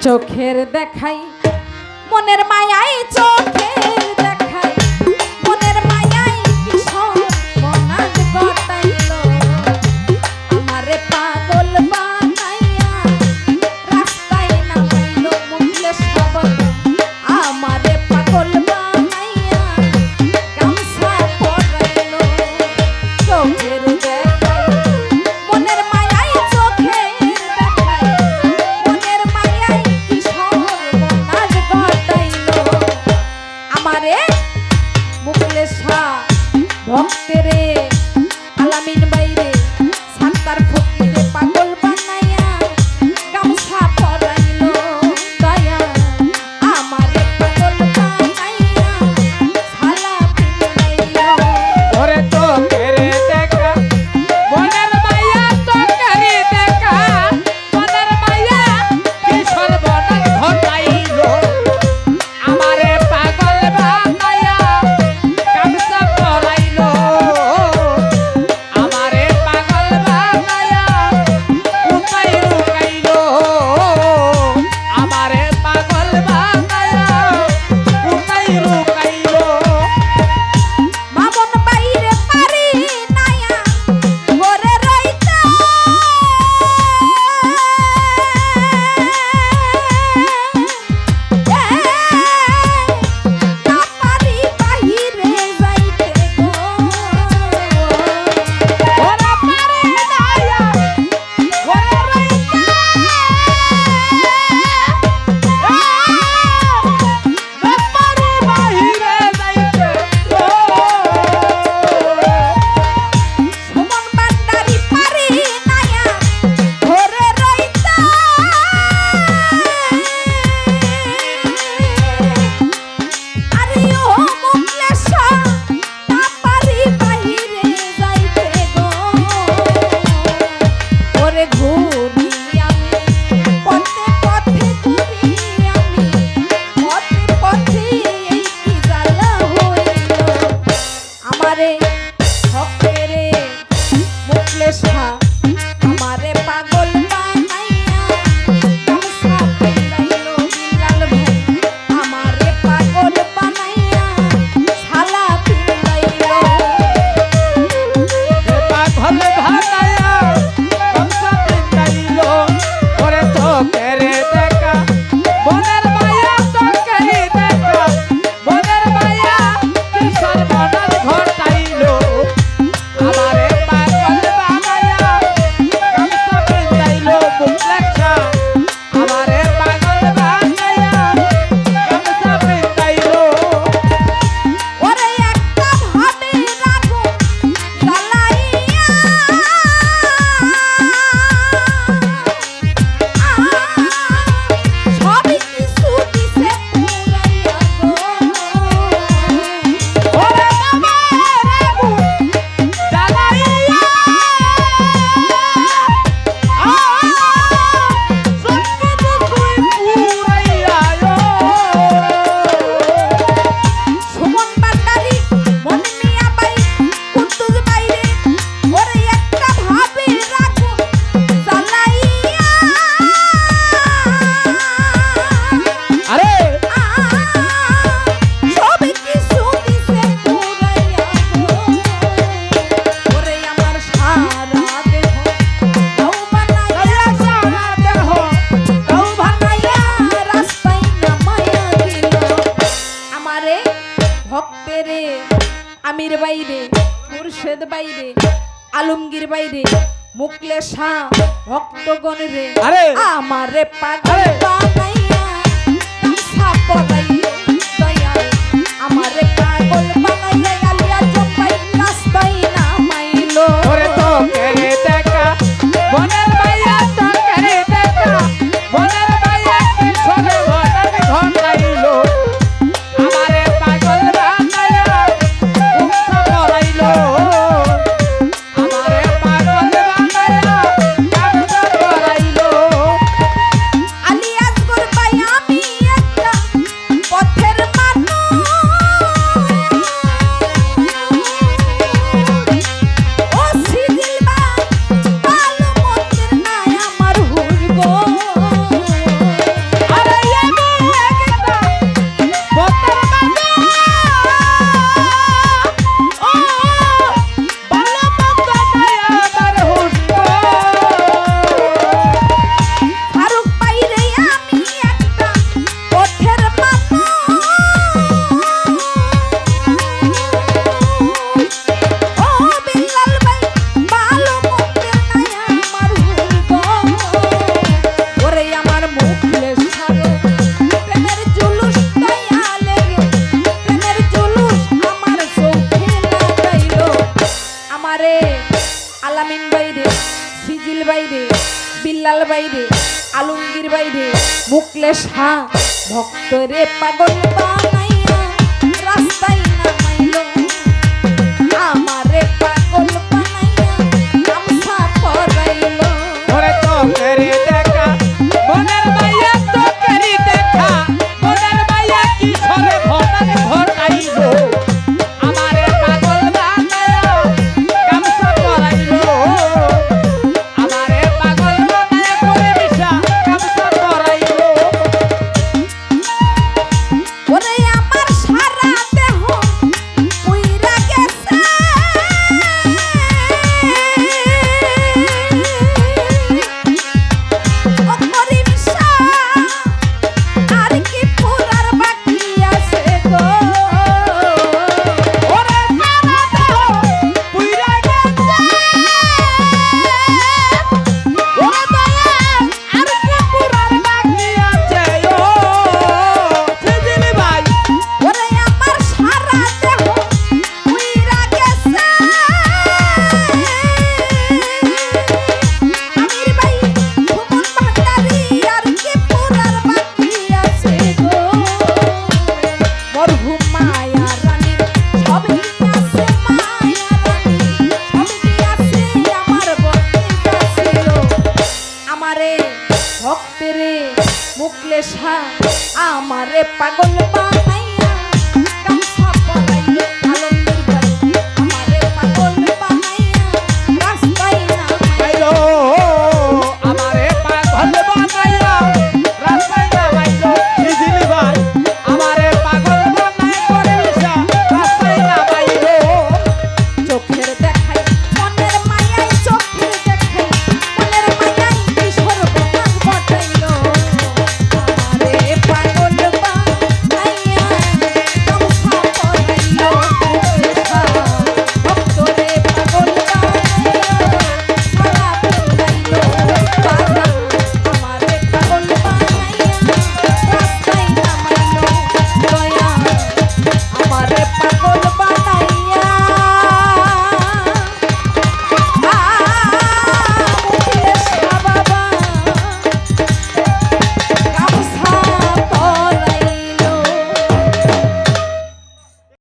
চোখের দেখাই মনের মায়াই চোখের দেখাই মনের মায়াই কি সর্বনাশ ঘটাইলো আমারে পাগল বানাইয়া রাস্তায় নামাইলো মুখলে সবল আমারে পাগল বানাইয়া গামছা পরাইলো চোখের দেখাই মনের মায়াই চোখের দেখাই মনের মায়াই কি সর্বনাশ ঘটাইলো আমারে মুখলে ভক্তেরে আলামিন বাইরে সান্তার ফকিরে পাগল বানাইয়া গামছা পরাইলো দয়া আমারে পাগল বানাইয়া ছালা পিনাইলো ওরে চোখের দেখা মনের মায়া চোখের দেখা মনের মায়া কি সর্বনাশ ঘটাইলো আমারে পাগল বানাইয়া গামছা পরাইলো আমারে পাগল বানাইয়া উপায় রুকাইলো আমারে পাগল বানাইয়া উপায় রুকাইলো মামন বাইরে পারি নায়া ঘরে রইতে না পারি বাহিরে যাইতে গো ওরা পারে নায়া ঘরে রইতে না পারে বাহিরে যাইতে সুমন ভান্ডারি পারি নায়া ঘরে রইতে আরে ও মুখলেশা না পারি বাহিরে যাইতে গো ওরে ঘুরি আমি পথে পথে ঘুরি আমি পথে পথে এই কি জ্বালা হইল আমারে ভক্তেরে মুখলেশা আমারে পাগল বানাইয়া গামছা পরাইলো বিলাল ভাই আমারে পাগল বানাইয়া ছালা পিনাইলো পাগল ভানায়া গামছা পিন্দাইলো ওরে চোখের দেখা মনের মায়া চোখের দেখা মনের মায়া কি সর্বনাশ ঘটাইলো আমারে পাগল বানায়া গামছা পিন্দাইলো বুকলেখা আমারে পাগল বানায়া গামছা পিন্দাইলো ওরে একটা ভাবে রাখো জ্বালাইয়া সবই কিছু দিছে পুরাইয়া গো ওরে বাবা রে জ্বালাইয়া সত্যি তো তুই পুরাইয়া সুমন ভান্ডারি মন মিয়া বাই কুদ্দুস বাইরে ওরে একটা ভাবে রাখো জ্বালাইয়া আরে সবই কিছু দিছে পুরাইয়া গো ওরে আমার সারা দেহ দাও বানাইয়া সারা দেহ দাও বানাইয়া রাস্তায় নামাইয়া দিল আমারে ভক্তেরে আমির বাইরে মুর্শেদ বাইরে আলমগীর বাইরে মুখলেশা ভক্তগণ রে আরে আমারে পাগল আরে বানাইয়া গামছা পরাইলো দয়াল আমারে পাগল বানাইয়া আলিয়া জম্পাই রাস্তায় নামাইলো ওরে চোখের দেখা মনের মায়া চোখের দেখা মনের মায়া কি সর্বনাশ ঘটাইলো আমারে পাগল বানায়া গামছা পরাইলো আমারে পাগল বানায়া গামছা পরাইলো মুখলে সারে প্রেমের জুলুস দয়ালে রে প্রেমের জুলুস আমার চোখে লাগাইলো আমারে আলামিন বাইরে সিজিল বাইরে বিল্লাল বাইরে আলমগীর বাইরে মুখলে শাহ ভক্তরে পাগল বানাইয়া রাস্তায় নামাইলো আমারে পাগল বানাইয়া গামছা পরাইলো ওরে চোখের দেখা মনের মাইয়া চোখের দেখা মনের মাইয়া কিশোরে ভোটারে ভোটাইলো আমারে পাগল বানায়া গামছা পরাইলো আমারে পাগল বানায়া করে মিশা গামছা পরাইলো ওরে আমার সারা দেহ পুইরা গেছে ও করিম শাহ আর কি পুরার বাকি আছে গো ওরে সারা দেহ পুইরা গেছে ও দয়া আর কি পুরার বাকি আছে ও সিজিলি ভাই ওরে আমার সারা দেহ পুইরা গেছে আমির ভাই ভুবন ভান্ডারী আর কি পুরার বাকি আছে গো মরহুম মায়া রানীর সবই আছে মায়া রানী সবই আছে আমার বন্দিতা ছিল আমারে ভক্তেরে মুখলে শাহ আমারে পাগল